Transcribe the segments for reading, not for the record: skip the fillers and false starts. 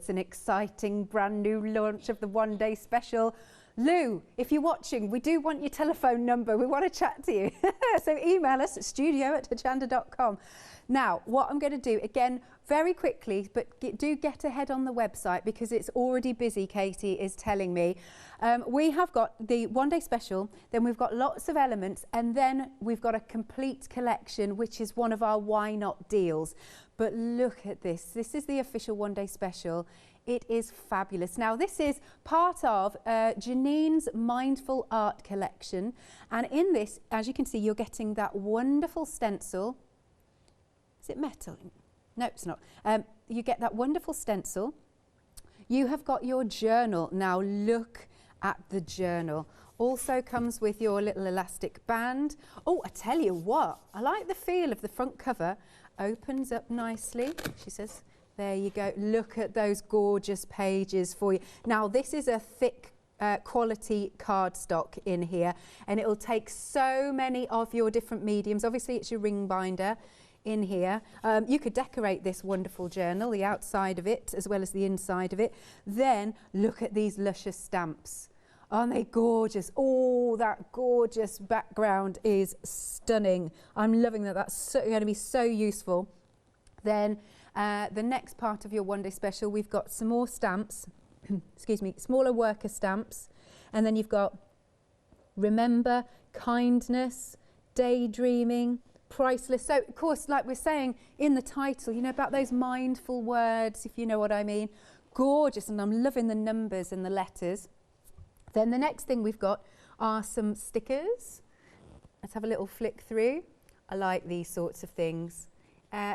it's an exciting brand new launch of the one-day special. Lou, if you're watching, we do want your telephone number. We want to chat to you. So email us at studio@hochanda.com. Now, what I'm going to do, again, very quickly, but do get ahead on the website because it's already busy, Katie is telling me. We have got the one-day special, then we've got lots of elements, and then we've got a complete collection, which is one of our Why Not deals. But look at this. This is the official one-day special. It is fabulous. Now, this is part of Janine's Mindful Art collection. And in this, as you can see, you're getting that wonderful stencil. Is it metal? No, it's not. You get that wonderful stencil. You have got your journal. Now, look at the journal. Also comes with your little elastic band. Oh, I tell you what, I like the feel of the front cover. Opens up nicely, she says. There you go. Look at those gorgeous pages for you. Now, this is a thick quality cardstock in here, and it will take so many of your different mediums. Obviously, it's your ring binder in here. You could decorate this wonderful journal, the outside of it as well as the inside of it. Then look at these luscious stamps. Aren't they gorgeous? Oh, that gorgeous background is stunning. I'm loving that. That's going to be so useful. Then the next part of your one-day special, we've got some more stamps, excuse me, smaller worker stamps. And then you've got remember, kindness, daydreaming, priceless. So, of course, like we're saying in the title, you know, about those mindful words, if you know what I mean. Gorgeous, and I'm loving the numbers and the letters. Then the next thing we've got are some stickers. Let's have a little flick through. I like these sorts of things.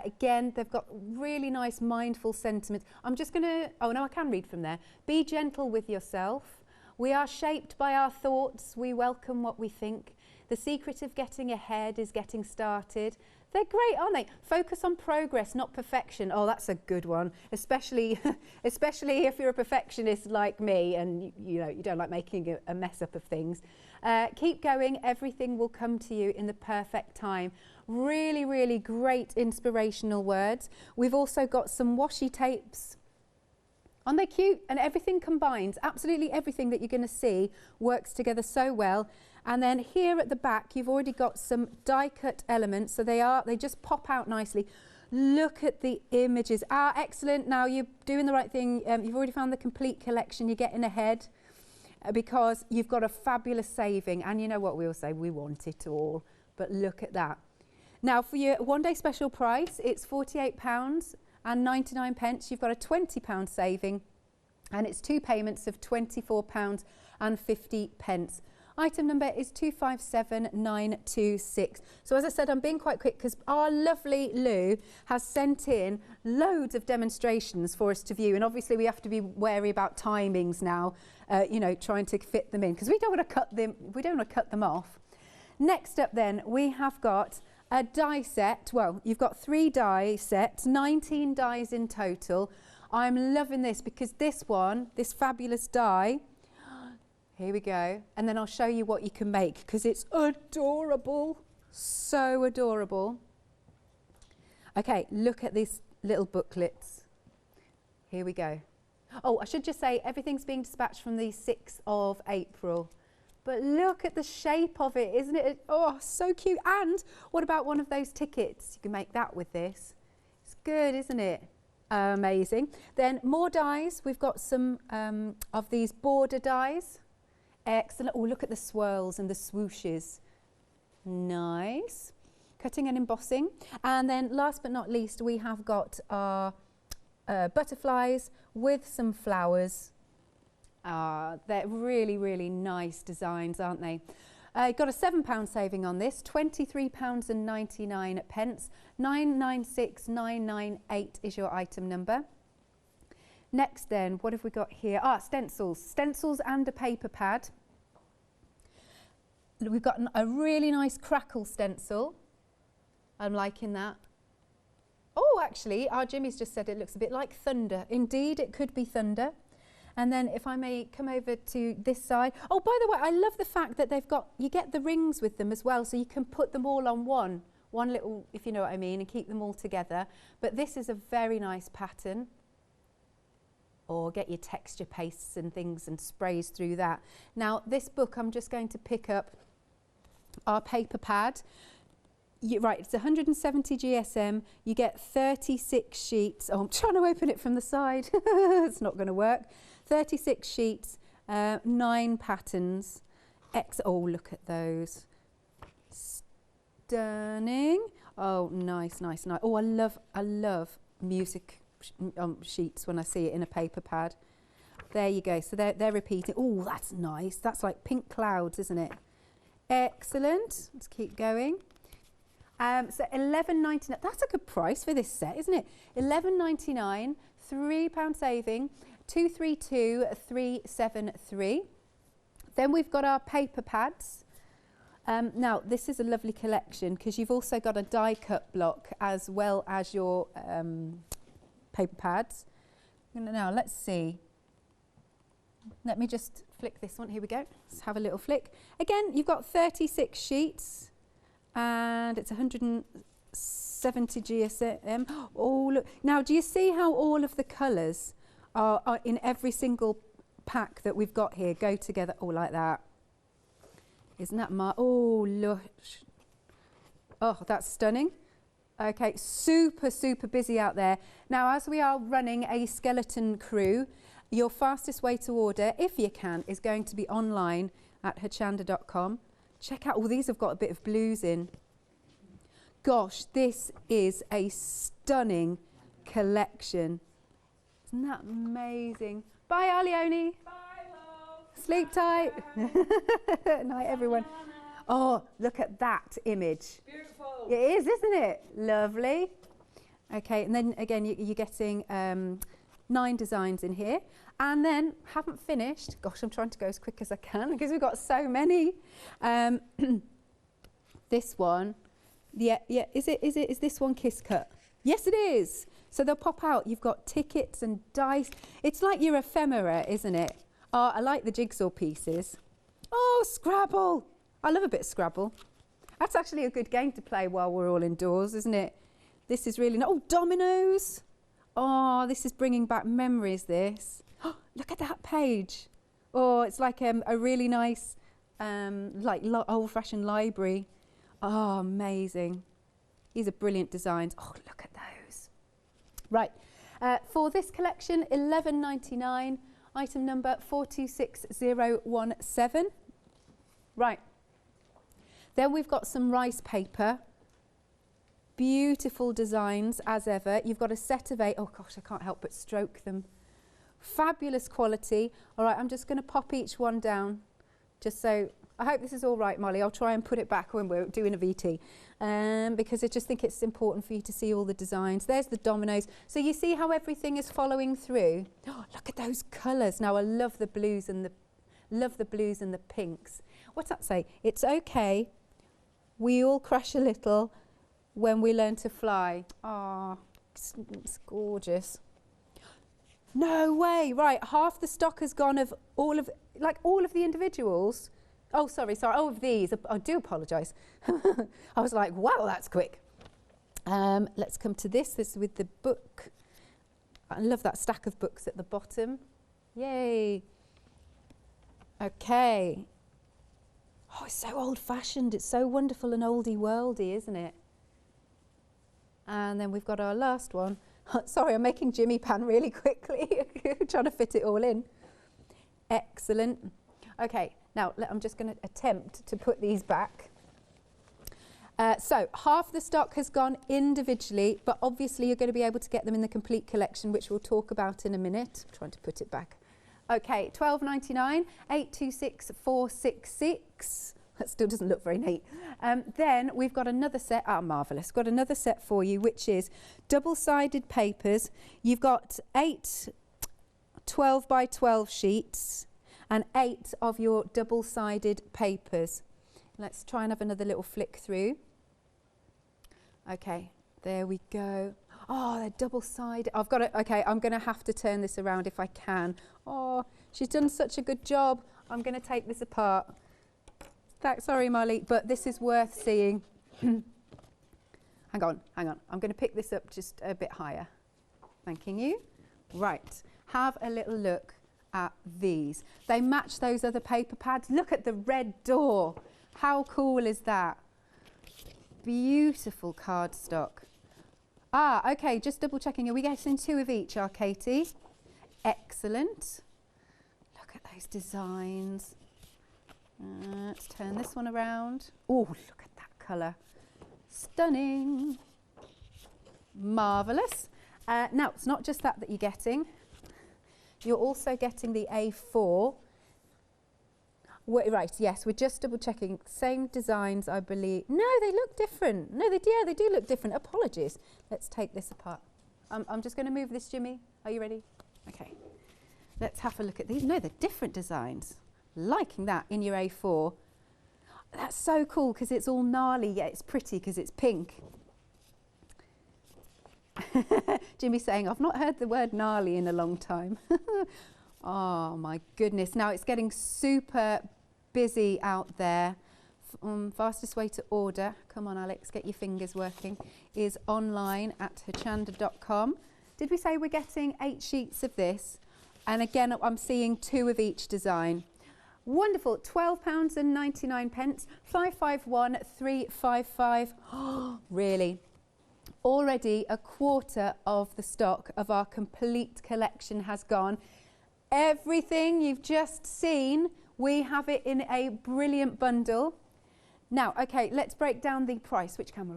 Again, they've got really nice mindful sentiments. I'm just going to, oh no, I can read from there. Be gentle with yourself. We are shaped by our thoughts. We welcome what we think. The secret of getting ahead is getting started. They're great, aren't they? Focus on progress, not perfection. Oh, that's a good one, especially if you're a perfectionist like me and you don't like making a mess up of things. Keep going. Everything will come to you in the perfect time. Really, really great inspirational words. We've also got some washi tapes. Aren't they cute? And everything combines. Absolutely everything that you're going to see works together so well. And then here at the back, you've already got some die cut elements. So they just pop out nicely. Look at the images. Ah, excellent. Now you're doing the right thing. You've already found the complete collection. You're getting ahead because you've got a fabulous saving. And you know what we all say, we want it all. But look at that. Now for your one-day special price, it's £48.99. You've got a £20 saving, and it's 2 payments of £24.50. Item number is 257926. So as I said, I'm being quite quick because our lovely Lou has sent in loads of demonstrations for us to view, and obviously we have to be wary about timings now, trying to fit them in because we don't want to cut them off. Next up then, we have got a die set. Well, you've got 3 die sets, 19 dies in total. I'm loving this because this fabulous die, here we go. And then I'll show you what you can make because it's adorable. So adorable. Okay, look at these little booklets. Here we go. Oh, I should just say everything's being dispatched from the 6th of April. But look at the shape of it, isn't it? Oh, so cute. And what about one of those tickets? You can make that with this. It's good, isn't it? Amazing. Then more dies. We've got some of these border dies. Excellent. Oh, look at the swirls and the swooshes. Nice. Cutting and embossing. And then last but not least, we have got our butterflies with some flowers. They're really, really nice designs, aren't they? Got a £7 saving on this, £23.99. 996998 is your item number. Next then, what have we got here? Stencils. Stencils and a paper pad. We've got a really nice crackle stencil. I'm liking that. Oh, actually, our Jimmy's just said it looks a bit like thunder. Indeed, it could be thunder. And then if I may come over to this side. Oh, by the way, I love the fact that you get the rings with them as well, so you can put them all on one little, if you know what I mean, and keep them all together. But this is a very nice pattern. or get your texture pastes and things and sprays through that. Now this book, I'm just going to pick up our paper pad. Right, it's 170 GSM, you get 36 sheets. Oh, I'm trying to open it from the side. It's not going to work. 36 sheets, 9 patterns. Oh, look at those. Stunning. Oh, nice, nice, nice. Oh, I love music sheets when I see it in a paper pad. There you go. So they're repeating. Oh, that's nice. That's like pink clouds, isn't it? Excellent. Let's keep going. So £11.99. That's a good price for this set, isn't it? £11.99, £3 saving, 232,373. Then we've got our paper pads. Now this is a lovely collection because you've also got a die cut block as well as your paper pads. Now let's see. Let me just flick this one. Here we go. Let's have a little flick. Again, you've got 36 sheets. And it's 170 GSM. Oh, look. Now, do you see how all of the colours are in every single pack that we've got here go together? Oh, like that. Isn't that oh, look. Oh, that's stunning. Okay, super, super busy out there. Now, as we are running a skeleton crew, your fastest way to order, if you can, is going to be online at hochanda.com. Check out, these have got a bit of blues in. Gosh, this is a stunning collection. Isn't that amazing? Bye, Alioni. Bye, love. Sleep tight. Night, everyone. Oh, look at that image. Beautiful. It is, isn't it? Lovely. Okay, and then again, you're getting 9 designs in here. And then, haven't finished. Gosh, I'm trying to go as quick as I can because we've got so many. This one, is this one kiss cut? Yes, it is. So they'll pop out. You've got tickets and dice. It's like your ephemera, isn't it? Oh, I like the jigsaw pieces. Oh, Scrabble. I love a bit of Scrabble. That's actually a good game to play while we're all indoors, isn't it? This is really, oh, dominoes. Oh, this is bringing back memories, this. Oh, look at that page. Oh, it's like a really nice, like old-fashioned library. Oh, amazing. These are brilliant designs. Oh, look at those. Right, for this collection, £11.99, item number 426017. Right, then we've got some rice paper. Beautiful designs as ever. You've got a set of 8. Oh gosh, I can't help but stroke them. Fabulous quality. All right, I'm just going to pop each one down just so, I hope this is all right, Molly. I'll try and put it back when we're doing a VT because I just think it's important for you to see all the designs. There's the dominoes. So you see how everything is following through. Oh, look at those colours. Now I love the blues and the pinks. What's that say? It's okay. We all crash a little when we learn to fly. Oh, it's gorgeous. No way. Right, half the stock has gone of all of the individuals. Oh, sorry, of these. I do apologise. I was like, wow, that's quick. Let's come to this. This is with the book. I love that stack of books at the bottom. Yay. Okay. Oh, it's so old-fashioned. It's so wonderful and oldie-worldy, isn't it? And then we've got our last one. Sorry, I'm making Jimmy Pan really quickly, trying to fit it all in. Excellent. Okay, now I'm just going to attempt to put these back. So half the stock has gone individually, but obviously you're going to be able to get them in the complete collection, which we'll talk about in a minute. I'm trying to put it back. Okay, £12.99, 826466. That still doesn't look very neat. Then we've got another set. Ah, marvellous. Got another set for you, which is double-sided papers. You've got 8 12 by 12 sheets and 8 of your double-sided papers. Let's try and have another little flick through. Okay, there we go. Oh, they're double-sided. I've got it. Okay, I'm going to have to turn this around if I can. Oh, she's done such a good job. I'm going to take this apart. Sorry, Molly, but this is worth seeing. Hang on. I'm going to pick this up just a bit higher. Thanking you. Right. have a little look at these. They match those other paper pads. Look at the red door. How cool is that? Beautiful cardstock. Ah, okay, just double checking. Are we getting 2 of each, are Katie? Excellent. Look at those designs. Let's turn this one around. Oh, look at that colour. Stunning. Marvellous. Now, it's not just that you're getting. You're also getting the A4. Right, yes, we're just double checking. Same designs, I believe. No, they look different. No, they do look different. Apologies. Let's take this apart. I'm just going to move this, Jimmy. Are you ready? Okay. Let's have a look at these. No, they're different designs. Liking that in your A4. That's so cool because it's all gnarly, yet it's pretty because it's pink. Jimmy's saying, I've not heard the word gnarly in a long time. Oh my goodness. Now it's getting super busy out there. Fastest way to order, come on Alex, get your fingers working, is online at hochanda.com. Did we say we're getting 8 sheets of this? And again, I'm seeing 2 of each design. Wonderful, £12.99, 551 355. Oh, really? Already a quarter of the stock of our complete collection has gone. Everything you've just seen, we have it in a brilliant bundle. Now, okay, let's break down the price. Which camera?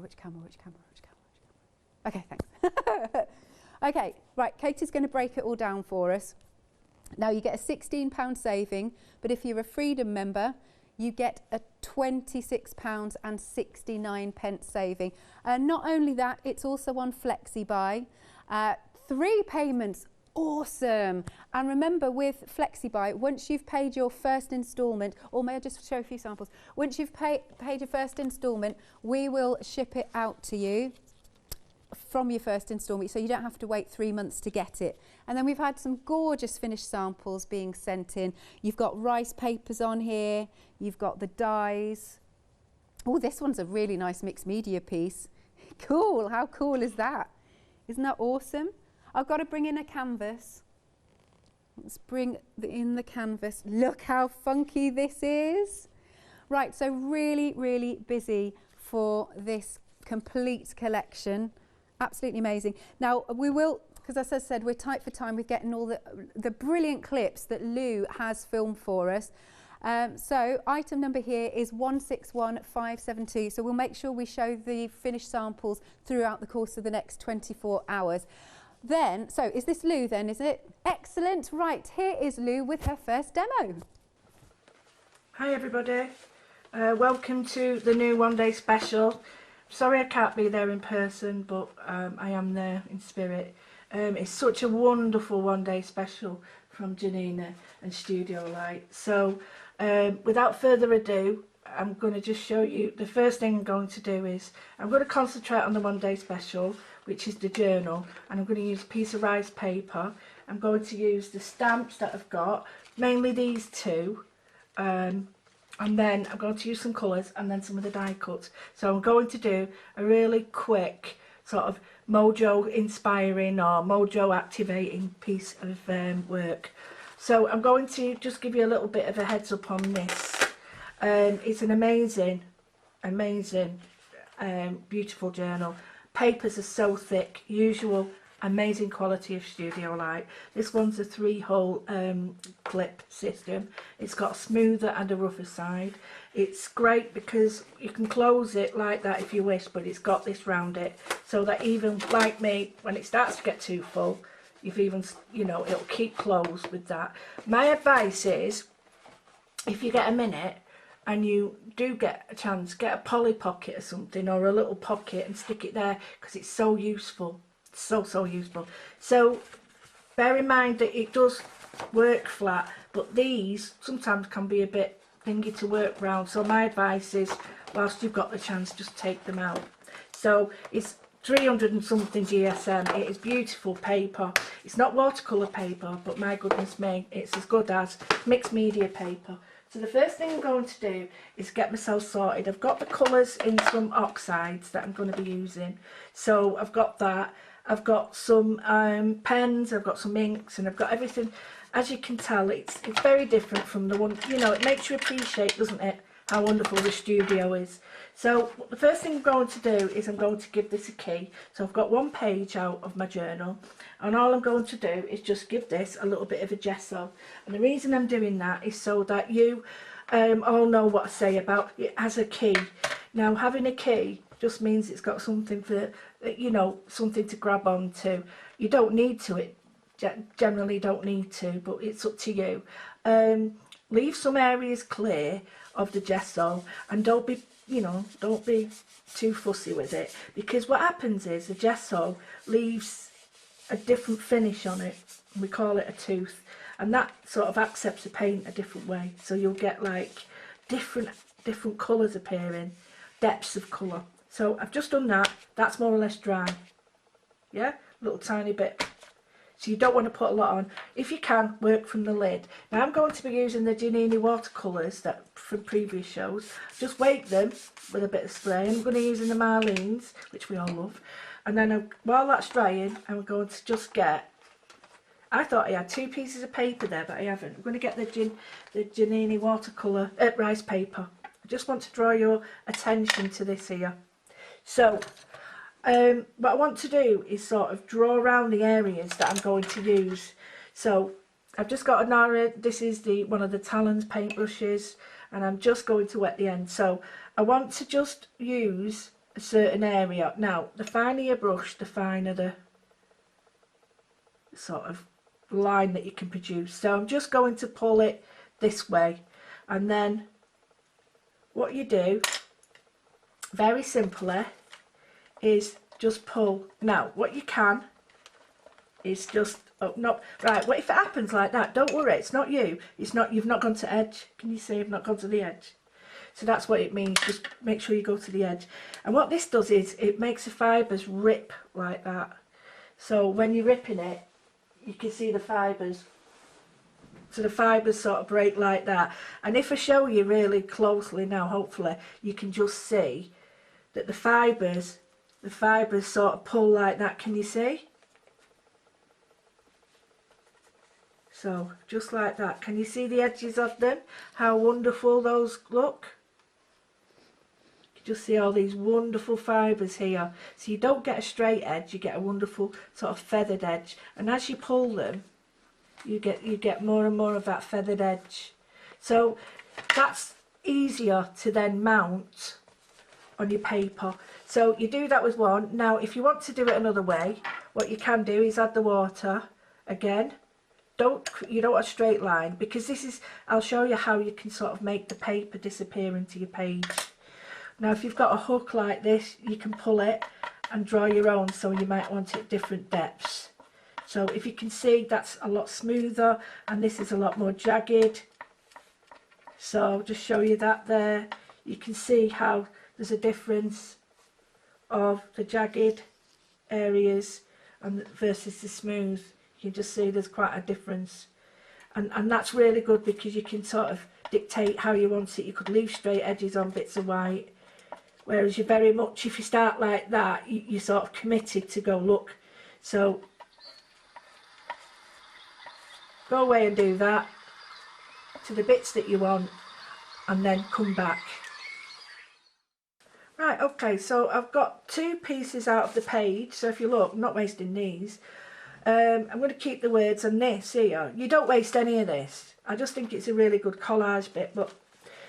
Okay, thanks. Okay, right, Katie's going to break it all down for us. Now, you get a £16 saving, but if you're a Freedom member, you get a £26.69 saving. And not only that, it's also on flexibuy. 3 payments. Awesome. And remember, with flexibuy, once you've paid your first instalment, or may I just show a few samples? Once you've paid your first instalment, we will ship it out to you from your first instalment, so you don't have to wait 3 months to get it. And then we've had some gorgeous finished samples being sent in. You've got rice papers on here, you've got the dies. Oh, this one's a really nice mixed media piece. Cool, how cool is that? Isn't that awesome? I've got to bring in a canvas. Let's bring in the canvas. Look how funky this is. Right, so really, really busy for this complete collection. Absolutely amazing. Now, we will, because as I said, we're tight for time with getting all the brilliant clips that Lou has filmed for us. So item number here is 161572. So we'll make sure we show the finished samples throughout the course of the next 24 hours. Then, so is this Lou then, is it? Excellent. Right, here is Lou with her first demo. Hi everybody. Welcome to the new one-day special. Sorry I can't be there in person, but I am there in spirit. It's such a wonderful one-day special from Jenine and StudioLight. So without further ado, I'm going to just show you. The first thing I'm going to do is I'm going to concentrate on the one-day special, which is the journal, and I'm going to use a piece of rice paper. I'm going to use the stamps that I've got, mainly these 2, and then I'm going to use some colours and then some of the die cuts. So I'm going to do a really quick sort of mojo inspiring or mojo activating piece of work. So I'm going to just give you a little bit of a heads up on this. It's an amazing beautiful journal. Papers are so thick, usual amazing quality of StudioLight. This one's a 3-hole clip system. It's got a smoother and a rougher side. It's great because you can close it like that if you wish, but it's got this round it, so that even like me, when it starts to get too full, you've even, you know, it'll keep closed with that. My advice is, if you get a minute, and you do get a chance, get a poly pocket or something, or a little pocket, and stick it there, because it's so useful. It's so useful. So bear in mind that it does work flat, but these sometimes can be a bit thingy to work round. So my advice is, whilst you've got the chance, just take them out. So it's 300 and something GSM. It is beautiful paper. It's not watercolour paper, but my goodness me, it's as good as mixed media paper. So the first thing I'm going to do is get myself sorted. I've got the colours in some oxides that I'm going to be using. So I've got that. I've got some pens, I've got some inks, and I've got everything. As you can tell, it's very different from the one, you know, it makes you appreciate, doesn't it, how wonderful the studio is. So the first thing I'm going to do is I'm going to give this a key. So I've got one page out of my journal, and all I'm going to do is just give this a little bit of a gesso. And the reason I'm doing that is so that you all know what I say about it as a key. Now, having a key just means it's got something for, you know, something to grab onto. You don't need to, it generally don't need to, but it's up to you. Leave some areas clear of the gesso, and don't be, you know, don't be too fussy with it, because what happens is the gesso leaves a different finish on it. We call it a tooth, and that sort of accepts the paint a different way, so you'll get like different colours appearing, depths of colour. So I've just done that. That's more or less dry, yeah, little tiny bit. So you don't want to put a lot on. If you can, work from the lid. Now I'm going to be using the Jenine watercolours that from previous shows. Just wake them with a bit of spray. I'm going to use the Marlene's, which we all love. And then while that's drying, I'm going to just get, I thought I had 2 pieces of paper there, but I haven't. I'm going to get the Jenine watercolour, rice paper. I just want to draw your attention to this here. So, what I want to do is sort of draw around the areas that I'm going to use. So I've just got this is one of the Talons paintbrushes, and I'm just going to wet the end. So I want to just use a certain area. Now, the finer your brush, the finer the sort of line that you can produce. So I'm just going to pull it this way, and then what you do, very simply, is just pull. Now what you can is just open up. Right, what if it happens like that? Don't worry, it's not you. It's not, you've not gone to edge. Can you see I've not gone to the edge? So that's what it means. Just make sure you go to the edge. And what this does is it makes the fibres rip like that. So when you're ripping it, you can see the fibres. So the fibres sort of break like that. And if I show you really closely now, hopefully you can just see that the fibres sort of pull like that. Can you see? So just like that. Can you see the edges of them? How wonderful those look. You can just see all these wonderful fibres here. So you don't get a straight edge, you get a wonderful sort of feathered edge. And as you pull them, you get more and more of that feathered edge. So that's easier to then mount on your paper. So you do that with one. Now if you want to do it another way, what you can do is add the water again. You don't want a straight line, because this is, I'll show you how you can sort of make the paper disappear into your page. Now if you've got a hook like this, you can pull it and draw your own, so you might want it at different depths. So if you can see, that's a lot smoother, and this is a lot more jagged. So I'll just show you that there. You can see how there's a difference of the jagged areas and versus the smooth. You can just see there's quite a difference, and that's really good, because you can sort of dictate how you want it. You could leave straight edges on bits of white, whereas you very much, if you start like that, you're sort of committed to go look. So go away and do that to the bits that you want, and then come back. Right, okay, so I've got 2 pieces out of the page. So if you look, I'm not wasting these. I'm going to keep the words on this here. You don't waste any of this. I just think it's a really good collage bit. But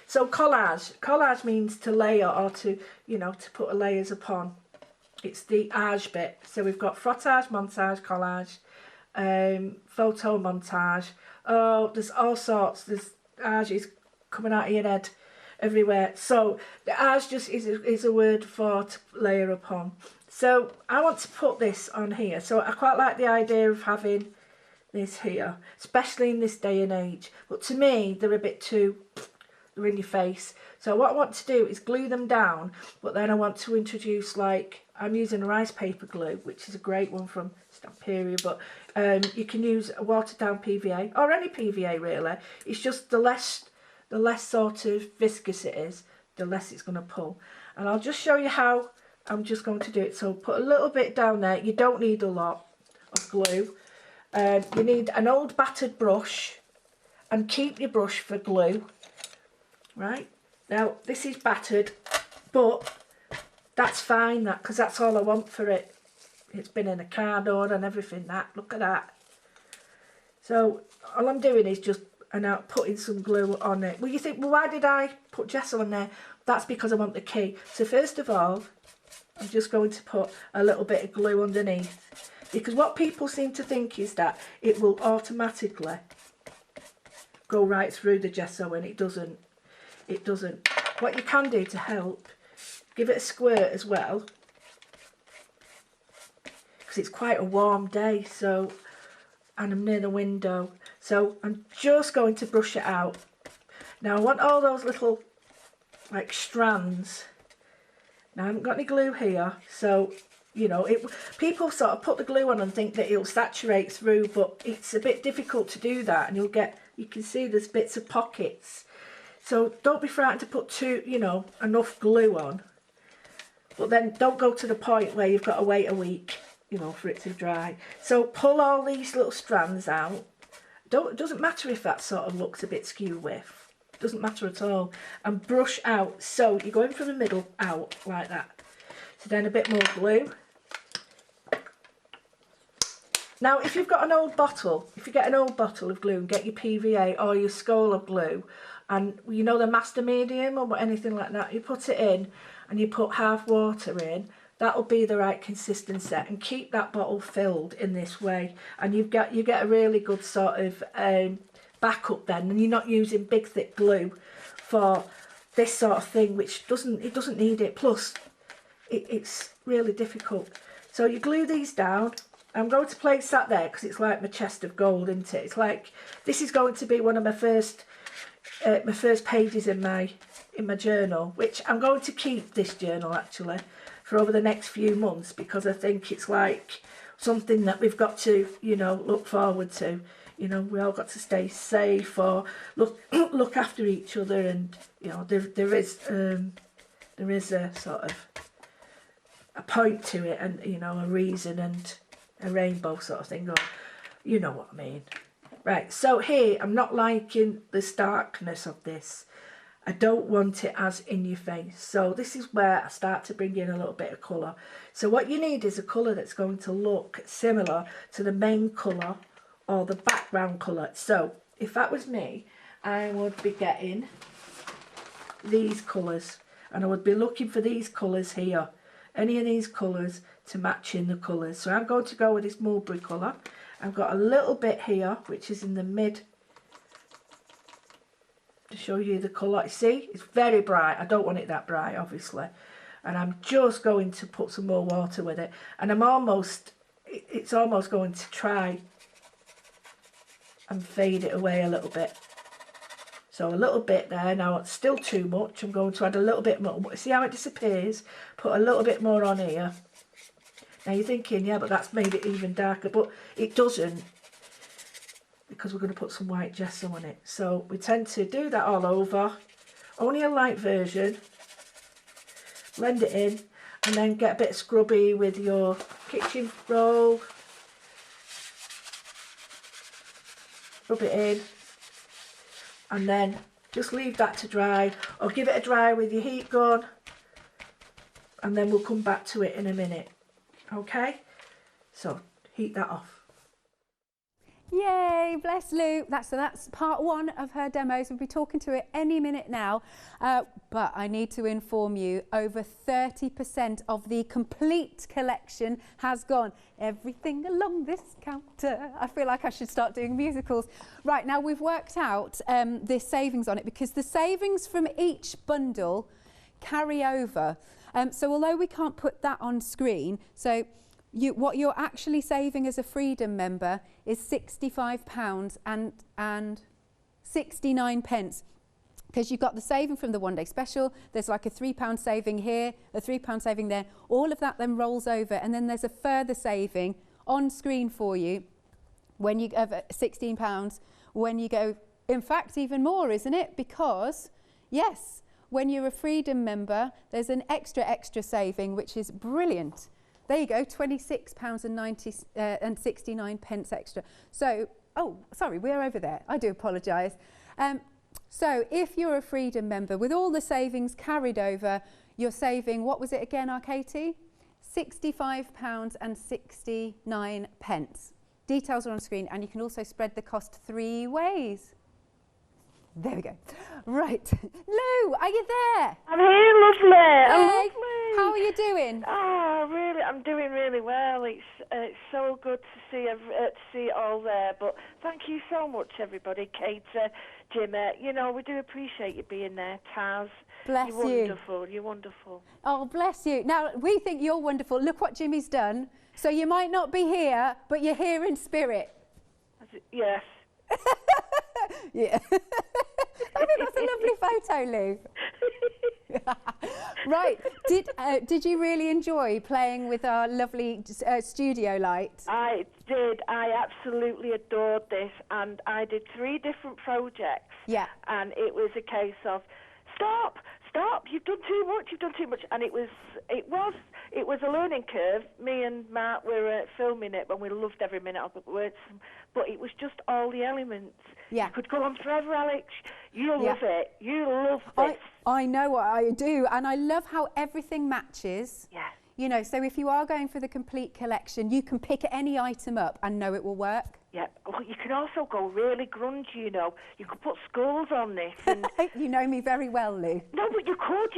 so collage means to layer, or to, you know, to put layers upon. It's the age bit. So we've got frottage, montage, collage, photo montage. Oh, there's all sorts. There's ages coming out of your head everywhere. So the age just is a word for to layer upon. So I want to put this on here. So I quite like the idea of having this here, especially in this day and age. But to me, they're a bit too, they're in your face. So what I want to do is glue them down, but then I want to introduce, like, I'm using a rice paper glue, which is a great one from Stamperia, but you can use a watered down PVA, or any PVA really. It's just the less sort of viscous it is, the less it's going to pull. And I'll just show you how I'm just going to do it. So put a little bit down there. You don't need a lot of glue. You need an old battered brush, and keep your brush for glue. Right, now this is battered, but that's fine, that, because that's all I want for it. It's been in a cardboard and everything, that, look at that. So all I'm doing is just putting some glue on it. Well, you think, well, why did I put gesso on there? That's because I want the key. So first of all, I'm just going to put a little bit of glue underneath, because what people seem to think is that it will automatically go right through the gesso, and it doesn't. It doesn't. What you can do to help, give it a squirt as well, because it's quite a warm day, so, and I'm near the window, so I'm just going to brush it out. Now I want all those little like strands. Now I haven't got any glue here, so you know, people sort of put the glue on and think that it'll saturate through, but it's a bit difficult to do that, and you can see there's bits of pockets. So don't be frightened to put enough glue on, but then don't go to the point where you've got to wait a week, for it to dry. So pull all these little strands out. It doesn't matter if that sort of looks a bit skew with. It doesn't matter at all. And brush out. So you're going from the middle out like that. So then a bit more glue. Now, if you've got an old bottle, if you get an old bottle of glue and get your PVA or your Scholar glue, and the master medium or anything like that, you put it in and you put half water in, that'll be the right consistency, and keep that bottle filled in this way, and you get a really good sort of backup then, and you're not using big thick glue for this sort of thing, which doesn't need it, plus it's really difficult. So you glue these down. I'm going to place that there because it's like my chest of gold, isn't it? It's like, this is going to be one of my first pages in my journal, which I'm going to keep this journal actually for over the next few months, because I think it's like something that we've got to look forward to. We all got to stay safe or look after each other, and there is a sort of a point to it, and a reason, and a rainbow sort of thing, or you know what I mean. Right, so here I'm not liking the starkness of this. I don't want it as in your face. So this is where I start to bring in a little bit of colour. So what you need is a colour that's going to look similar to the main colour or the background colour. So if that was me, I would be getting these colours, and I would be looking for these colours here. Any of these colours to match in the colours. So I'm going to go with this mulberry colour. I've got a little bit here, which is in the mid, to show you the colour. See, it's very bright. I don't want it that bright, obviously. And I'm just going to put some more water with it. And it's almost going to try and fade it away a little bit. So a little bit there. Now it's still too much. I'm going to add a little bit more. See how it disappears? Put a little bit more on here. Now you're thinking, yeah, but that's made it even darker. But it doesn't, because we're going to put some white gesso on it. So we tend to do that all over. Only a light version. Blend it in, and then get a bit scrubby with your kitchen roll. Rub it in, and then just leave that to dry, or give it a dry with your heat gun, and then we'll come back to it in a minute. Okay, so heat that off. Yay, bless Lou. That's part one of her demos. We'll be talking to it any minute now. But I need to inform you, over 30% of the complete collection has gone. Everything along this counter. I feel like I should start doing musicals. Right, now we've worked out the savings on it, because the savings from each bundle carry over. So although we can't put that on screen, so what you're actually saving as a Freedom member is £65 and 69 pence, because you've got the saving from the one day special. There's like a £3 saving here, a £3 saving there. All of that then rolls over, and then there's a further saving on screen for you when you have £16 when you go. In fact, even more, isn't it? Because yes, when you're a Freedom member, there's an extra saving, which is brilliant. There you go, £26 and 69 pence extra. So, oh, sorry, we're over there. I do apologise. So if you're a Freedom member, with all the savings carried over, you're saving, what was it again, our Katie? £65 and 69 pence. Details are on screen, and you can also spread the cost 3 ways. There we go. Right. Lou, are you there? I'm here, lovely. I'm Hey, lovely. how are you doing? Oh, really? I'm doing really well. It's so good to see it all there. But thank you so much, everybody. Kate, Jimmy, you know, we do appreciate you being there. Taz, Bless you're you. wonderful. You're wonderful. Oh, bless you. Now, we think you're wonderful. Look what Jimmy's done. So you might not be here, but you're here in spirit. Yes. Yeah. I think that's a lovely photo, Lou. Right. Did you really enjoy playing with our lovely Studiolight? I did. I absolutely adored this, and I did 3 different projects. Yeah. And it was a case of stop, you've done too much, and it was a learning curve. Me and Matt were filming it, and we loved every minute of the words, but it was just all the elements. Yeah. You could go on forever, Alex. You love it. You love this. I know what I do, and I love how everything matches. Yeah. You know, so if you are going for the complete collection, you can pick any item up and know it will work. Yeah. Well, you can also go really grungy, you know. You could put skulls on this. And You know me very well, Lou. no, but you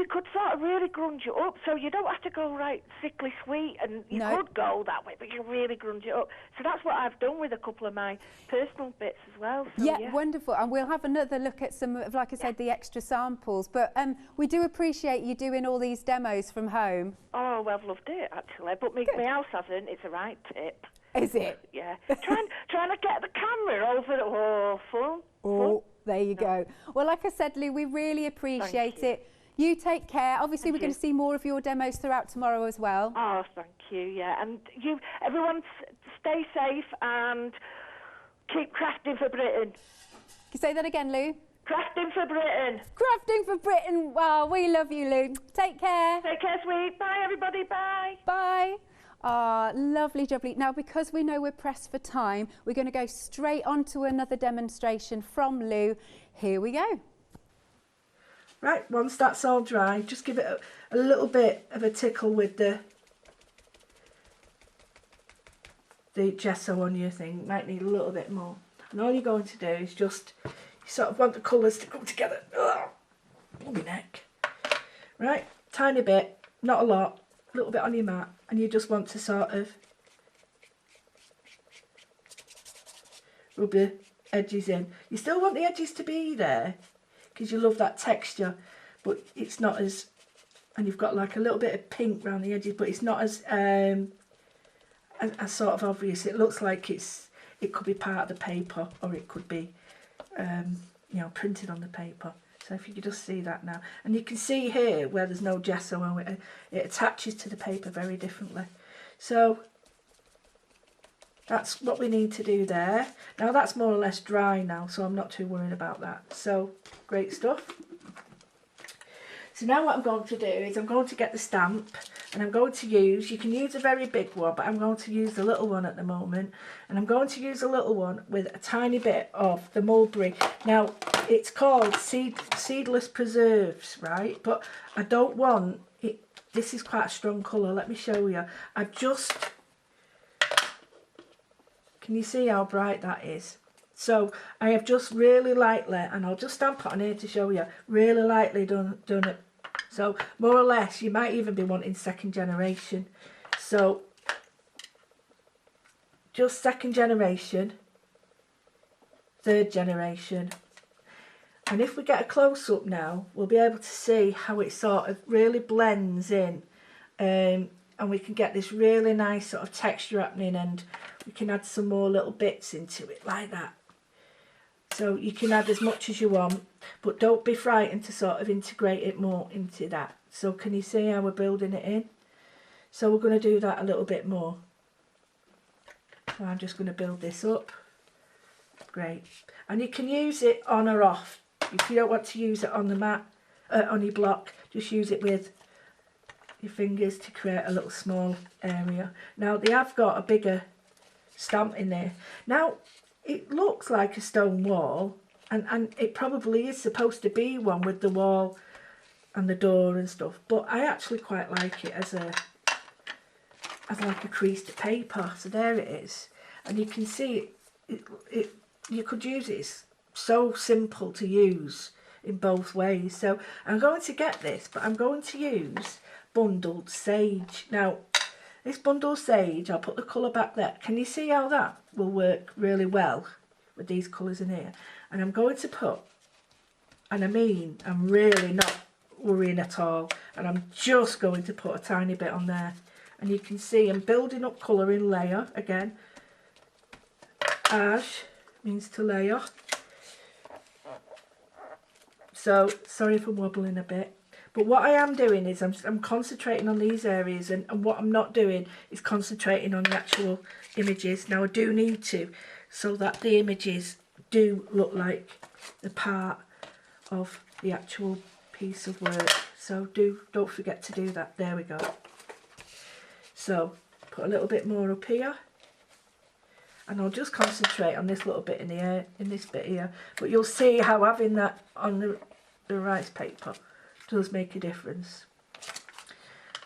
could sort of really grunge it up, so you don't have to go right sickly sweet, and you could go that way, but you really grunge it up. So that's what I've done with a couple of my personal bits as well. So, Yeah, wonderful. And we'll have another look at some of, like I said, the extra samples. But we do appreciate you doing all these demos from home. Oh, well, I've loved it, actually. But my house hasn't. It's a right tip. Is it? Yeah. trying to get the camera over the fun. Oh, there you go. Well, like I said, Lou, we really appreciate it. You take care. Obviously, we're going to see more of your demos throughout tomorrow as well. Oh, thank you, yeah. And everyone stay safe and keep crafting for Britain. Can you say that again, Lou? Crafting for Britain. Crafting for Britain. Wow, we love you, Lou. Take care. Take care, sweet. Bye, everybody. Bye. Bye. Ah, lovely, lovely. Now, because we know we're pressed for time, we're going to go straight on to another demonstration from Lou. Here we go. Right, once that's all dry, just give it a little bit of a tickle with the gesso on your thing. Might need a little bit more. And all you're going to do is just, you sort of want the colours to come together. Ugh, my neck. Right, tiny bit, not a lot, a little bit on your mat, and you just want to sort of rub the edges in. You still want the edges to be there because you love that texture, but it's not as, and you've got like a little bit of pink around the edges, but it's not as sort of obvious. It looks like it could be part of the paper, or it could be you know, printed on the paper. So if you could just see that now, and you can see here where there's no gesso on it, it attaches to the paper very differently. So that's what we need to do there. Now that's more or less dry now, so I'm not too worried about that. So great stuff. So now what I'm going to do is I'm going to get the stamp, and I'm going to use, you can use a very big one, but I'm going to use the little one at the moment. And I'm going to use a little one with a tiny bit of the mulberry. Now, it's called Seedless Preserves, right? But I don't want it, this is quite a strong colour, let me show you. Can you see how bright that is? So I have just really lightly, and I'll just stamp it on here to show you, really lightly done it. So more or less, you might even be wanting second generation. So just second generation, third generation. And if we get a close-up now, we'll be able to see how it sort of really blends in. And we can get this really nice sort of texture happening, and we can add some more little bits into it like that. So you can add as much as you want, but don't be frightened to sort of integrate it more into that. So can you see how we're building it in? So we're going to do that a little bit more. So I'm just going to build this up. Great. And you can use it on or off. If you don't want to use it on the mat, on your block. Just use it with your fingers to create a little small area. Now they have got a bigger stamp in there. Now it looks like a stone wall, and it probably is supposed to be one with the wall and the door and stuff, but I actually quite like it as like a creased paper. So there it is, and you can see it you could use it. It's so simple to use in both ways. So I'm going to get this, but I'm going to use bundled sage. Now this bundled sage, I'll put the colour back there. Can you see how that will work really well with these colours in here? And I'm going to put, and I mean I'm really not worrying at all, and I'm just going to put a tiny bit on there, and you can see I'm building up colour in layer again. Ash means to layer. So sorry if I'm wobbling a bit, but what I am doing is I'm concentrating on these areas, and what I'm not doing is concentrating on the actual images. Now I do need to, so that the images do look like the part of the actual piece of work. So don't forget to do that. There we go. So put a little bit more up here, and I'll just concentrate on this little bit in the air, in this bit here. But you'll see how having that on the rice paper does make a difference.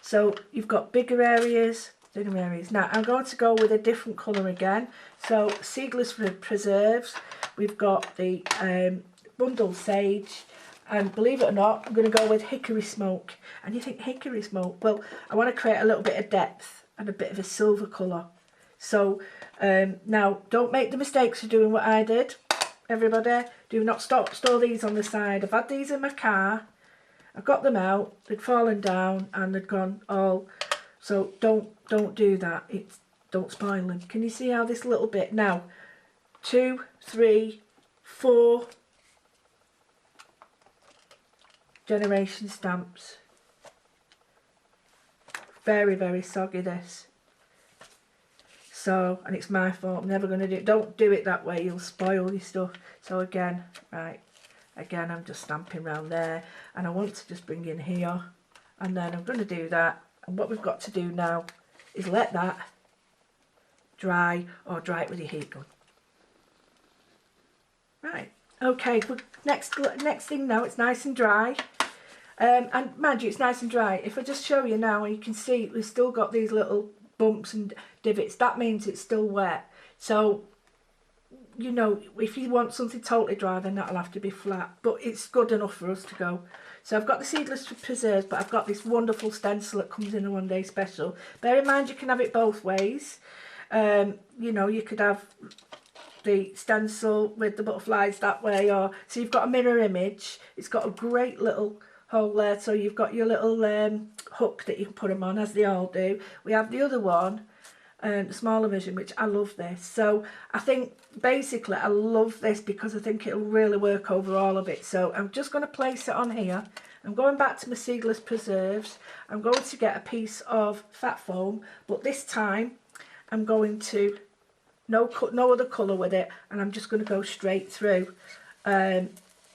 So you've got bigger areas, thinner areas. Now I'm going to go with a different colour again. So seedless preserves. We've got the bundled sage, and believe it or not, I'm going to go with hickory smoke. And you think hickory smoke? Well, I want to create a little bit of depth and a bit of a silver colour. So now don't make the mistakes of doing what I did. Everybody, do not store these on the side. I've had these in my car. I've got them out. They'd fallen down and they'd gone all. So don't do that. Don't spoil them. Can you see how this little bit now? 2, 3, 4 generation stamps. Very, very soggy this. So, and it's my fault. I'm never going to do it. Don't do it that way. You'll spoil your stuff. So again, right. Again, I'm just stamping around there, and I want to just bring in here, and then I'm going to do that. And what we've got to do now is let that dry, or dry it with your heat gun. Right. Okay. Well, next thing now. It's nice and dry. And mind you, it's nice and dry. If I just show you now, you can see we've still got these little bumps and divots. That means it's still wet. So, you know, if you want something totally dry, then that'll have to be flat. But it's good enough for us to go. So I've got the seedless preserves, but I've got this wonderful stencil that comes in a one-day special. Bear in mind, you can have it both ways. You know, you could have the stencil with the butterflies that way, or so you've got a mirror image. It's got a great little hole there, so you've got your little hook that you can put them on, as they all do. We have the other one, the smaller version, which I love this. So I think basically I love this because I think it'll really work over all of it. So I'm just going to place it on here. I'm going back to my seedless preserves. I'm going to get a piece of fat foam, but this time I'm going to no other colour with it, and I'm just going to go straight through.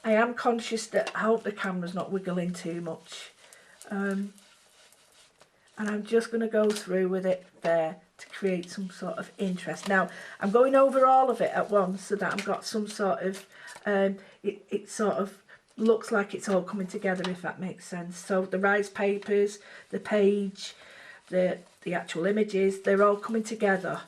I am conscious that I hope the camera's not wiggling too much. And I'm just going to go through with it there to create some sort of interest. Now, I'm going over all of it at once so that I've got some sort of, it sort of looks like it's all coming together, if that makes sense. So the rice papers, the page, the actual images, they're all coming together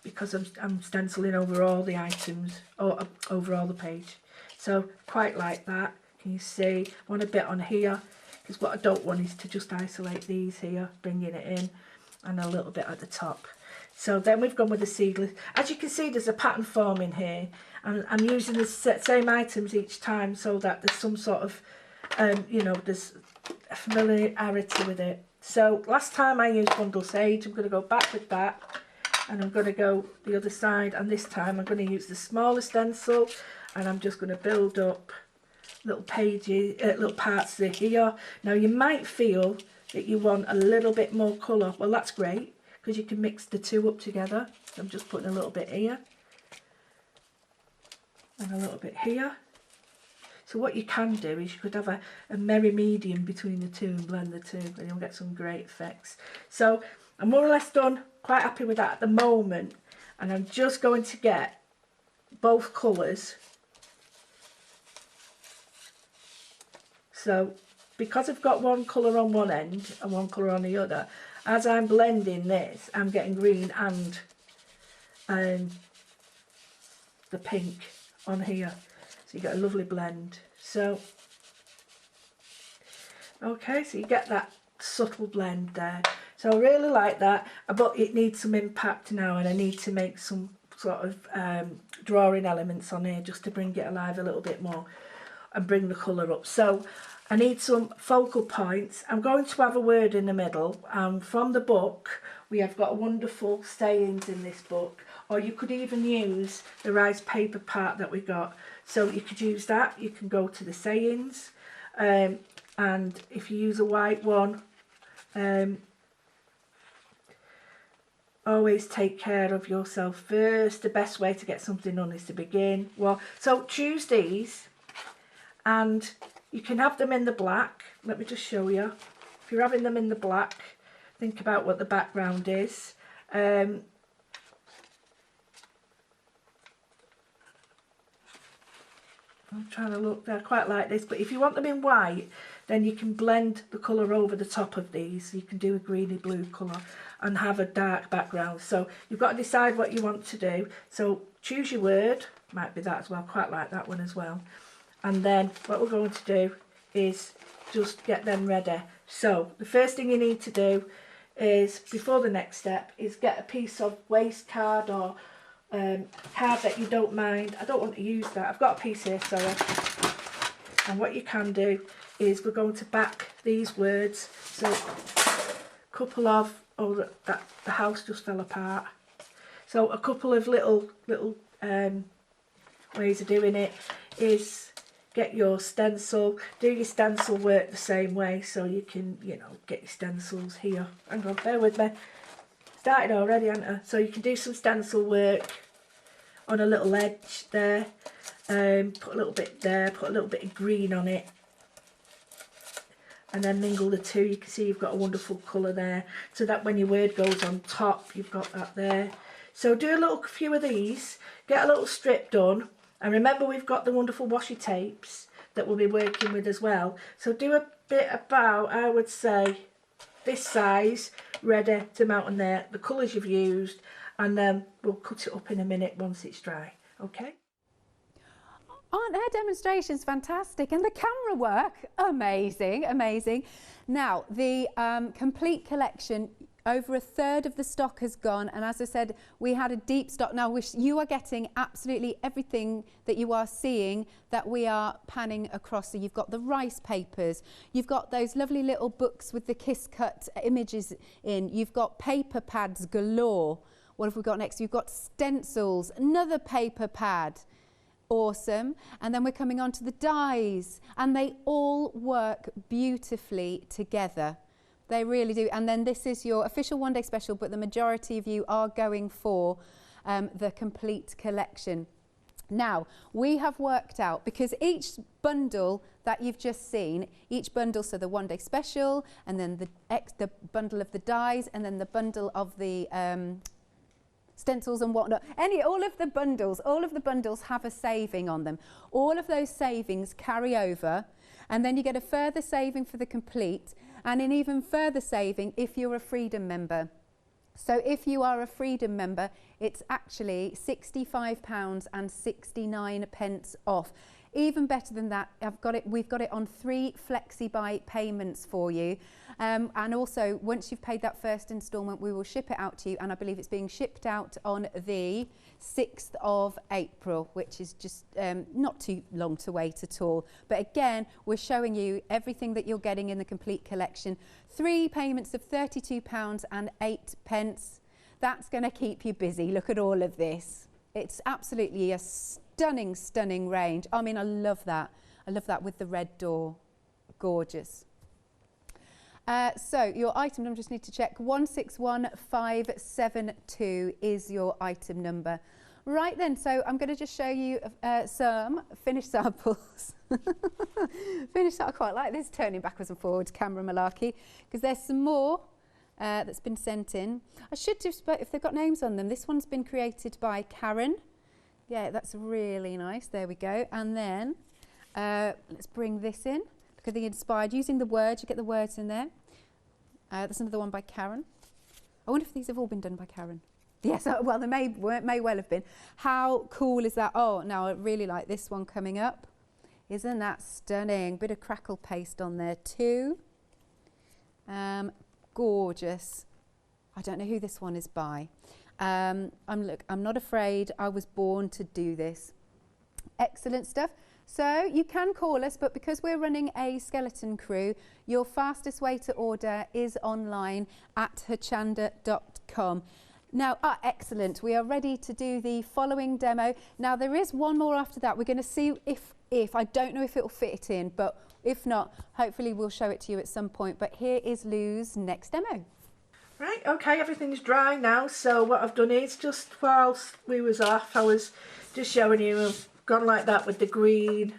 because I'm stenciling over all the items, or over all the page. So quite like that. Can you see? I want a bit on here, because what I don't want is to just isolate these here, bringing it in, and a little bit at the top. So then we've gone with the seedless. As you can see, there's a pattern forming here, and I'm using the same items each time so that there's some sort of, you know, there's a familiarity with it. So last time I used bundle sage, I'm going to go back with that, and I'm going to go the other side, and this time I'm going to use the smaller stencil, and I'm just going to build up little pages, little parts here. Now you might feel that you want a little bit more colour. Well, that's great, because you can mix the two up together. So I'm just putting a little bit here and a little bit here. So what you can do is you could have a merry medium between the two and blend the two, and you'll get some great effects. So I'm more or less done, quite happy with that at the moment, and I'm just going to get both colours. So because I've got one colour on one end and one colour on the other, as I'm blending this, I'm getting green and the pink on here. So you get a lovely blend. So, okay, so you get that subtle blend there. So I really like that, but it needs some impact now, and I need to make some sort of drawing elements on here just to bring it alive a little bit more and bring the colour up. So I need some focal points. I'm going to have a word in the middle. From the book, we have got wonderful sayings in this book, or you could even use the rice paper part that we got. So you could use that. You can go to the sayings, and if you use a white one, always take care of yourself first. The best way to get something done is to begin. Well, so choose these, and you can have them in the black. Let me just show you. If you're having them in the black, think about what the background is. I'm trying to look, I quite like this, but if you want them in white, then you can blend the colour over the top of these. You can do a greeny blue colour and have a dark background. So you've got to decide what you want to do. So choose your word, might be that as well, quite like that one as well. And then what we're going to do is just get them ready. So the first thing you need to do is, before the next step, is get a piece of waste card or card that you don't mind. I don't want to use that. I've got a piece here, sorry. And what you can do is we're going to back these words. So a couple of, oh, that the house just fell apart. So a couple of little ways of doing it is get your stencil, do your stencil work the same way, so you can, you know, get your stencils here. Hang on, bear with me. Started already, haven't I? So you can do some stencil work on a little edge there. Put a little bit there, put a little bit of green on it, and then mingle the two. You can see you've got a wonderful colour there, so that when your word goes on top, you've got that there. So do a little few of these, get a little strip done. And remember, we've got the wonderful washi tapes that we'll be working with as well. So do a bit about, I would say, this size, ready to mount on there, the colours you've used, and then we'll cut it up in a minute once it's dry. Okay? Aren't their demonstrations fantastic? And the camera work, amazing, amazing. Now, the complete collection, over a third of the stock has gone, and as I said, we had a deep stock. Now you are getting absolutely everything that you are seeing that we are panning across. So you've got the rice papers, you've got those lovely little books with the kiss cut images in, you've got paper pads galore. What have we got next? You've got stencils, another paper pad. Awesome. And then we're coming on to the dies, and they all work beautifully together. They really do. And then this is your official one-day special, but the majority of you are going for the complete collection. Now, we have worked out, because each bundle that you've just seen, each bundle, so the one-day special, and then the bundle of the dies, and then the bundle of the stencils and whatnot, all of the bundles have a saving on them. All of those savings carry over, and then you get a further saving for the complete, and an even further saving if you're a Freedom member. So if you are a Freedom member, it's actually £65.69 off. Even better than that, we've got it on 3 flexibuy payments for you. And also, once you've paid that first instalment, we will ship it out to you, and I believe it's being shipped out on the 6th of April, which is just not too long to wait at all. But again, we're showing you everything that you're getting in the complete collection. 3 payments of £32.08. That's going to keep you busy. Look at all of this. It's absolutely a stunning, stunning range. I mean, I love that. I love that with the red door. Gorgeous. So your item number, just need to check, 161572 is your item number. Right then, so I'm going to just show you some finished samples. I quite like this turning backwards and forwards camera malarkey, because there's some more that's been sent in. I should just, but if they've got names on them, this one's been created by Karen. Yeah, that's really nice. There we go. And then let's bring this in. Look at the inspired, using the words, you get the words in there. There's another one by Karen. I wonder if these have all been done by Karen. Yes, well, they may well have been. How cool is that? Oh, now I really like this one coming up. Isn't that stunning? Bit of crackle paste on there too. Gorgeous. I don't know who this one is by. I'm not afraid. I was born to do this. Excellent stuff. So you can call us, but because we're running a skeleton crew, your fastest way to order is online at hochanda.com. Now, excellent. We are ready to do the following demo. Now, there is one more after that. We're going to see if I don't know if it will fit it in, but if not, hopefully we'll show it to you at some point. But here is Lou's next demo. Right, okay, everything's dry now. So what I've done is, just whilst we was off, I was just showing you, I've gone like that with the green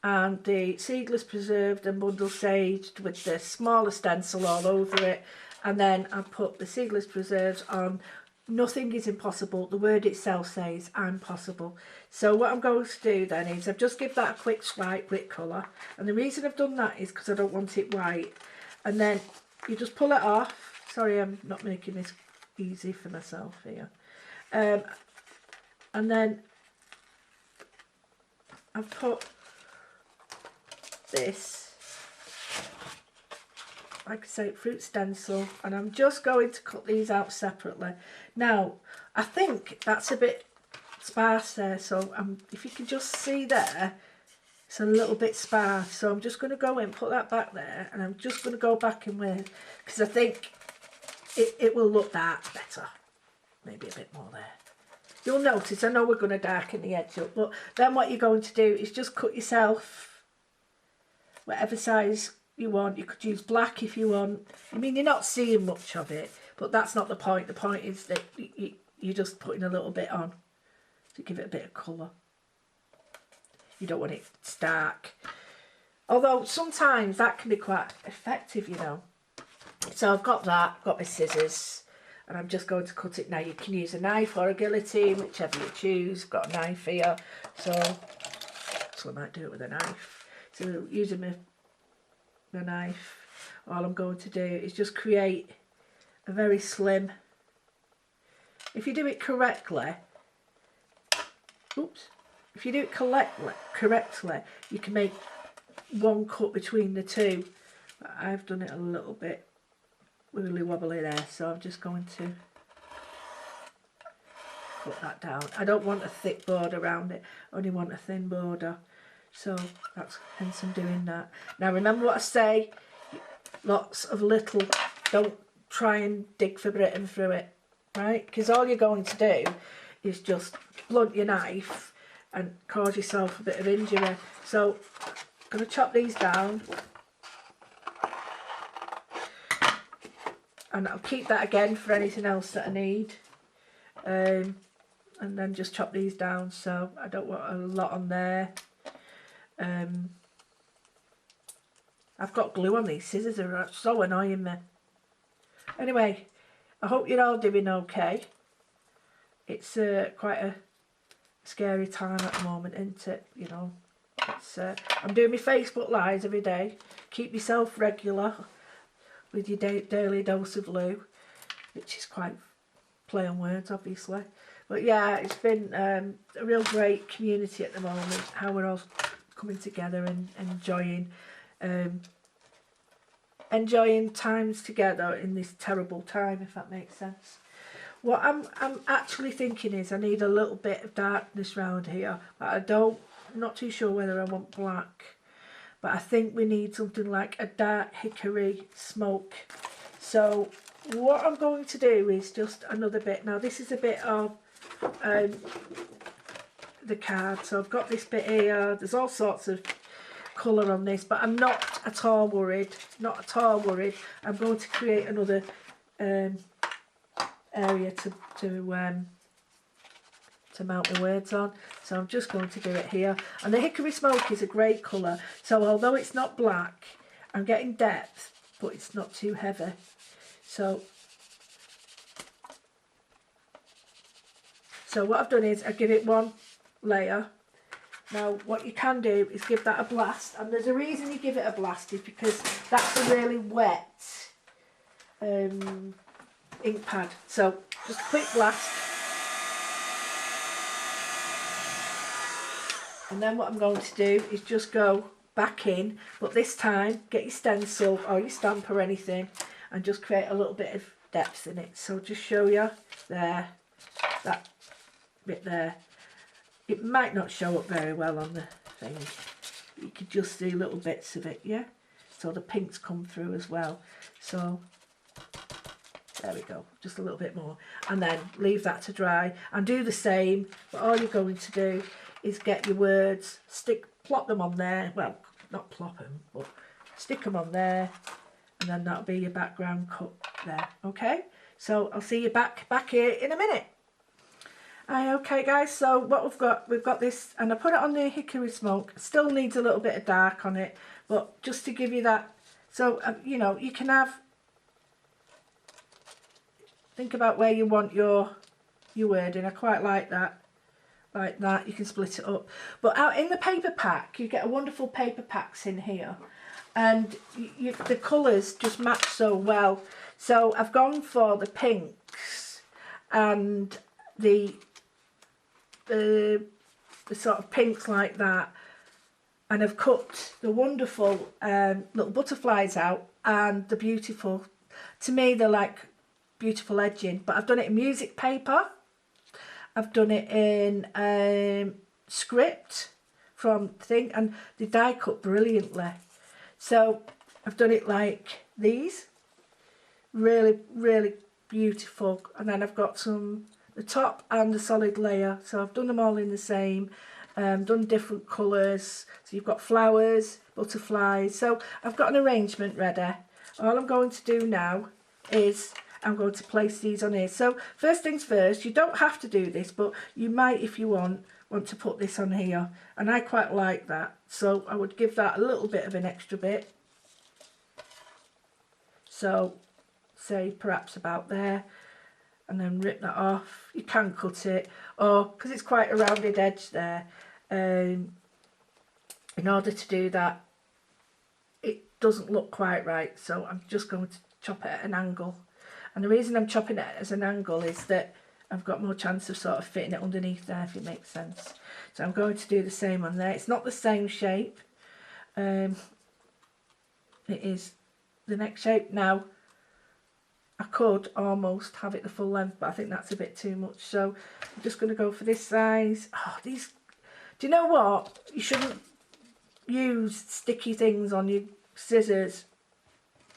and the seedless preserved and bundle saged with the smaller stencil all over it. And then I put the seedless preserves on. Nothing is impossible. The word itself says I'm possible. So what I'm going to do then is I've just give that a quick swipe with colour. And the reason I've done that is because I don't want it white. And then you just pull it off. Sorry, I'm not making this easy for myself here. And then I've put this, like I say, fruit stencil, and I'm just going to cut these out separately. Now, I think that's a bit sparse there, so if you can just see there, it's a little bit sparse. So I'm just going to go in, put that back there, and I'm just going to go back in with, because I think it will look that better. Maybe a bit more there. You'll notice, I know we're going to darken the edge up, but then what you're going to do is just cut yourself whatever size you want. You could use black if you want. I mean, you're not seeing much of it, but that's not the point. The point is that you're just putting a little bit on to give it a bit of colour. You don't want it stark. Although sometimes that can be quite effective, you know. So I've got that, got my scissors, and I'm just going to cut it now. You can use a knife or a guillotine, whichever you choose. Got a knife here, so I might do it with a knife. So using my knife, all I'm going to do is just create a very slim, if you do it correctly, if you do it correctly, you can make one cut between the two. But I've done it a little bit wibbly wobbly there, so I'm just going to put that down. I don't want a thick border around it, I only want a thin border. So that's hence I'm doing that. Now remember what I say, lots of little, don't try and dig for Britain through it, right? Because all you're going to do is just blunt your knife and cause yourself a bit of injury. So I'm going to chop these down. And I'll keep that again for anything else that I need. And then just chop these down, so I don't want a lot on there. I've got glue on these scissors, are so annoying me. Anyway, I hope you're all doing okay. It's quite a scary time at the moment, isn't it? You know, it's, I'm doing my Facebook Lives every day. Keep yourself regular with your daily dose of Lou, which is quite play on words, obviously. But yeah, it's been a real great community at the moment, how we're all coming together and enjoying times together in this terrible time, if that makes sense. What I'm actually thinking is I need a little bit of darkness round here. But I'm not too sure whether I want black. But I think we need something like a dark hickory smoke. So what I'm going to do is just another bit. Now this is a bit of the card. So I've got this bit here. There's all sorts of colour on this, but I'm not at all worried. Not at all worried. I'm going to create another area to to mount my words on. So I'm just going to do it here. And the hickory smoke is a great colour. So although it's not black, I'm getting depth, but it's not too heavy. So what I've done is I give it one layer. Now what you can do is give that a blast, and there's a reason you give it a blast, is because that's a really wet ink pad. So just a quick blast, and then what I'm going to do is just go back in, but this time get your stencil or your stamp or anything and just create a little bit of depth in it. So just show you there, that bit there. It might not show up very well on the thing. You could just see little bits of it, yeah? So the pinks come through as well. So there we go, just a little bit more. And then leave that to dry and do the same. But all you're going to do is get your words, plop them on there. Well, not plop them, but stick them on there. And then that'll be your background cut there, okay? So I'll see you back here in a minute. Okay guys, so what we've got this, and I put it on the hickory smoke. Still needs a little bit of dark on it, but just to give you that. So you know, you can have, think about where you want your wording. I quite like that, you can split it up. But out in the paper pack, you get a wonderful paper packs in here, and the colours just match so well. So I've gone for the pinks and the sort of pinks like that, and I've cut the wonderful little butterflies out, and the beautiful, to me they're like beautiful edging, but I've done it in music paper, I've done it in script from thing, and they die cut brilliantly. So I've done it like these, really beautiful, and then I've got the top and the solid layer, so I've done them all in the same, done different colours. So you've got flowers, butterflies. So I've got an arrangement ready. All I'm going to do now is I'm going to place these on here. So first things first, you don't have to do this, but you might, if you want to put this on here, and I quite like that, so I would give that a little bit of an extra bit. So say perhaps about there, and then rip that off. You can cut it, or because it's quite a rounded edge there, in order to do that it doesn't look quite right, so I'm just going to chop it at an angle. And the reason I'm chopping it as an angle is that I've got more chance of sort of fitting it underneath there, if it makes sense. So I'm going to do the same on there. It's not the same shape, it is the next shape. Now I could almost have it the full length, but I think that's a bit too much, so I'm just going to go for this size. Oh, these, do you know what, you shouldn't use sticky things on your scissors.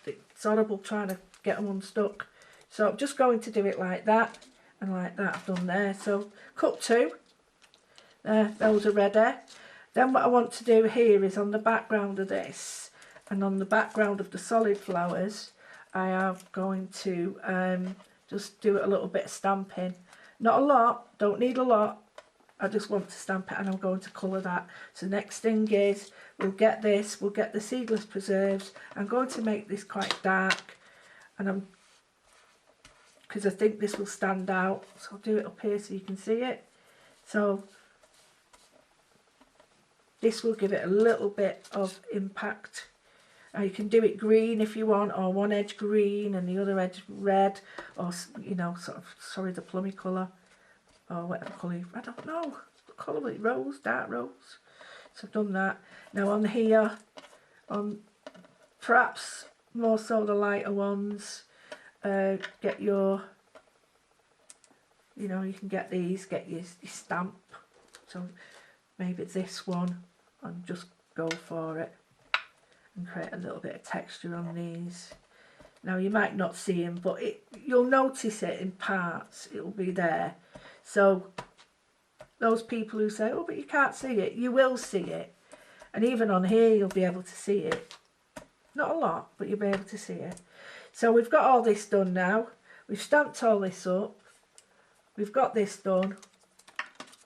It's horrible trying to get them unstuck. So I'm just going to do it like that, and like that I've done there. So cut two there, those are ready. Then what I want to do here is on the background of this, and on the background of the solid flowers, I am going to just do a little bit of stamping. Not a lot, don't need a lot. I just want to stamp it, and I'm going to colour that. So next thing is, we'll get this, we'll get the seedless preserves. I'm going to make this quite dark, and because I think this will stand out. So I'll do it up here so you can see it. So this will give it a little bit of impact. You can do it green if you want, or one edge green and the other edge red, or, you know, sort of, sorry, the plummy colour, or whatever colour, I don't know, the colour, rose, dark rose. So I've done that. Now on here, on perhaps more so the lighter ones, get your, you know, you can get these, get your stamp. So maybe this one, and just go for it. And create a little bit of texture on these. Now you might not see them, but you'll notice it in parts, it will be there. So those people who say, oh, but you can't see it, you will see it. And even on here you'll be able to see it. Not a lot, but you'll be able to see it. So we've got all this done now. We've stamped all this up. We've got this done.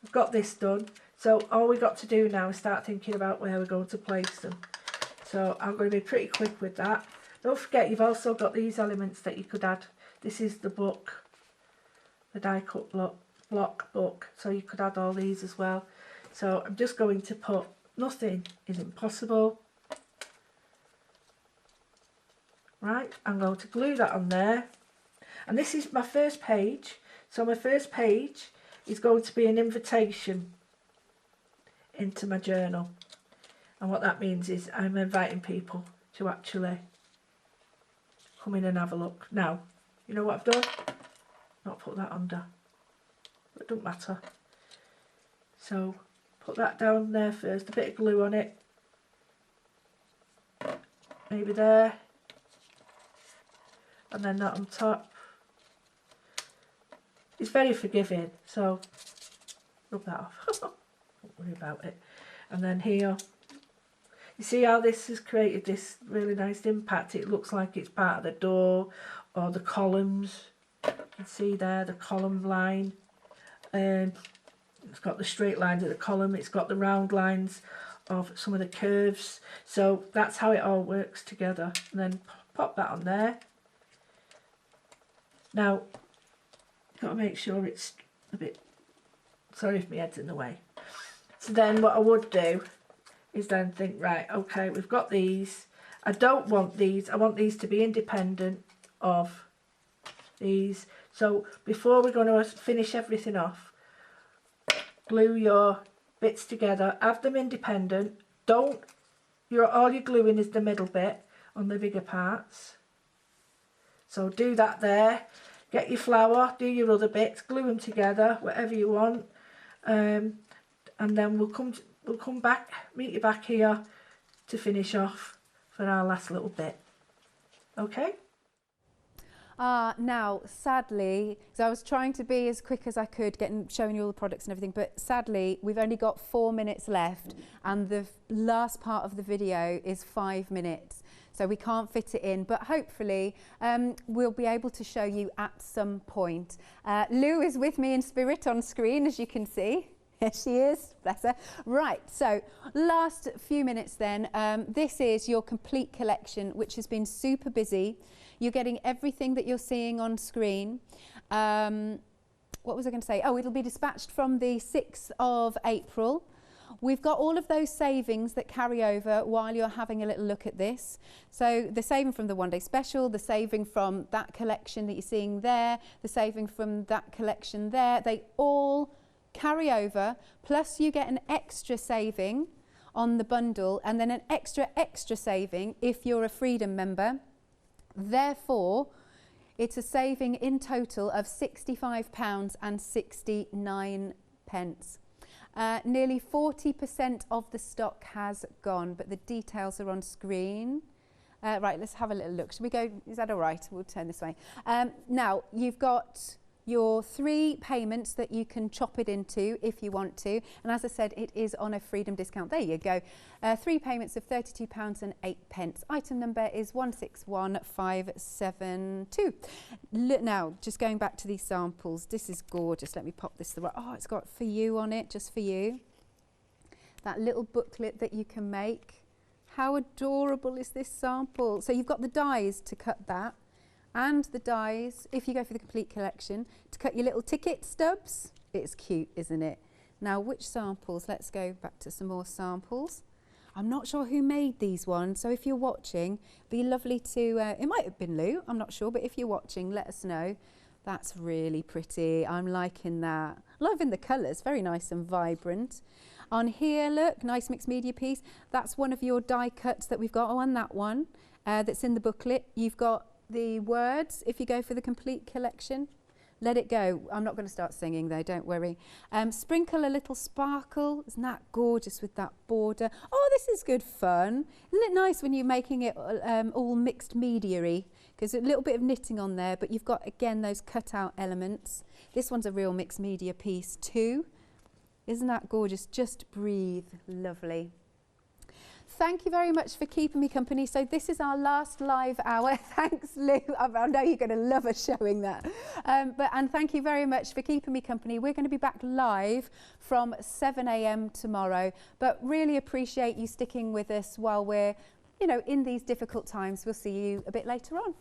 I've got this done. So all we've got to do now is start thinking about where we're going to place them. So I'm going to be pretty quick with that. Don't forget, you've also got these elements that you could add. This is the book, the die cut block book. So you could add all these as well. So I'm just going to put nothing is impossible. Right, I'm going to glue that on there. And this is my first page. So my first page is going to be an invitation into my journal. And what that means is I'm inviting people to actually come in and have a look. Now, you know what I've done? Not put that under. It doesn't matter. So put that down there first, a bit of glue on it. Maybe there. And then that on top. It's very forgiving, so rub that off. Don't worry about it. And then here, you see how this has created this really nice impact? It looks like it's part of the door or the columns. You can see there the column line. It's got the straight lines of the column. It's got the round lines of some of the curves. So that's how it all works together. And then pop that on there. Now, got to make sure it's a bit, sorry if my head's in the way. So then what I would do is then think, right, okay, we've got these. I don't want these. I want these to be independent of these. So before we're going to finish everything off, glue your bits together, have them independent. Don't, all you're gluing is the middle bit on the bigger parts. So do that there. Get your flower, do your other bits, glue them together, whatever you want, and then we'll come back, meet you back here to finish off for our last little bit. Okay? Now, sadly, so I was trying to be as quick as I could, showing you all the products and everything, but sadly, we've only got 4 minutes left, and the last part of the video is 5 minutes. So we can't fit it in, but hopefully we'll be able to show you at some point. Lou is with me in spirit on screen, as you can see. Here she is, bless her. Right, so last few minutes then. This is your complete collection, which has been super busy. You're getting everything that you're seeing on screen. What was I going to say? Oh, it'll be dispatched from the 6th of April. We've got all of those savings that carry over while you're having a little look at this. So the saving from the one day special, the saving from that collection that you're seeing there, the saving from that collection there, they all carry over, plus you get an extra saving on the bundle and then an extra saving if you're a Freedom member. Therefore, it's a saving in total of £65.69. Nearly 40% of the stock has gone, but the details are on screen. Right, let's have a little look. Should we go? Is that all right? We'll turn this way. Now, you've got your 3 payments that you can chop it into if you want to. And as I said, it is on a Freedom discount. There you go. 3 payments of £32.08. Item number is 161572. Look now, just going back to these samples. This is gorgeous. Let me pop this. Oh, it's got for you on it, just for you. That little booklet that you can make. How adorable is this sample? So you've got the dies to cut that. And the dies, if you go for the complete collection, to cut your little ticket stubs. It's cute, isn't it? Now, which samples? Let's go back to some more samples. I'm not sure who made these ones, so if you're watching, it'd be lovely to, it might have been Lou, I'm not sure, but if you're watching, let us know. That's really pretty. I'm liking that. Loving the colours, very nice and vibrant. On here, look, nice mixed media piece. That's one of your die cuts that we've got on that one, that's in the booklet. You've got the words, if you go for the complete collection. Let it go. I'm not going to start singing though, don't worry. Sprinkle a little sparkle. Isn't that gorgeous with that border? Oh, this is good fun. Isn't it nice when you're making it all mixed media-y? Because a little bit of knitting on there, but you've got, again, those cut-out elements. This one's a real mixed media piece too. Isn't that gorgeous? Just breathe. Lovely. thank you very much for keeping me company. So this is our last live hour. Thanks, Lou. I know you're going to love us showing that. And thank you very much for keeping me company. We're going to be back live from 7 a.m. tomorrow, but really appreciate you sticking with us while we're, you know, in these difficult times. We'll see you a bit later on.